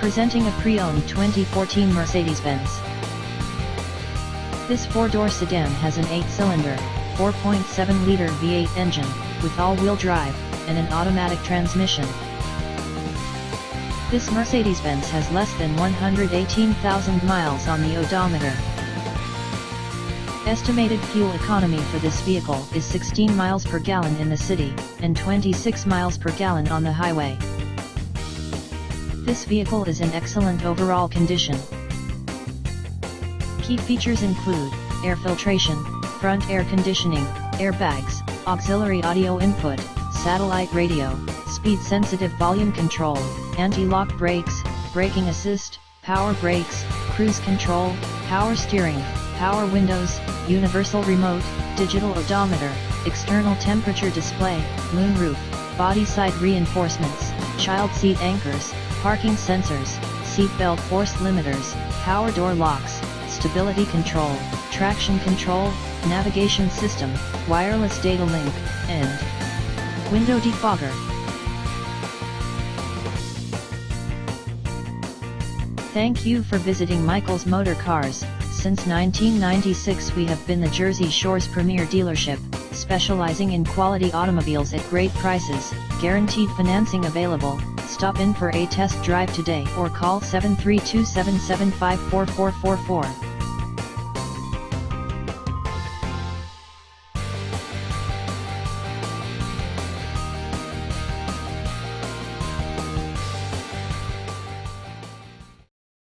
Presenting a pre-owned 2014 Mercedes-Benz. This four-door sedan has an 8-cylinder, 4.7-liter V8 engine, with all-wheel drive, and an automatic transmission. This Mercedes-Benz has less than 118,000 miles on the odometer. Estimated fuel economy for this vehicle is 16 miles per gallon in the city, and 26 miles per gallon on the highway. This vehicle is in excellent overall condition. Key features include air filtration, front air conditioning, airbags, auxiliary audio input, satellite radio, speed-sensitive volume control, anti-lock brakes, braking assist, power brakes, cruise control, power steering, power windows, universal remote, digital odometer, external temperature display, moonroof, body side reinforcements, child seat anchors, parking sensors, seat belt force limiters, power door locks, stability control, traction control, navigation system, wireless data link, and window defogger. Thank you for visiting Michael's Motorcars. Since 1996 we have been the Jersey Shore's premier dealership, specializing in quality automobiles at great prices, guaranteed financing available. Stop in for a test drive today or call 732-775-4444.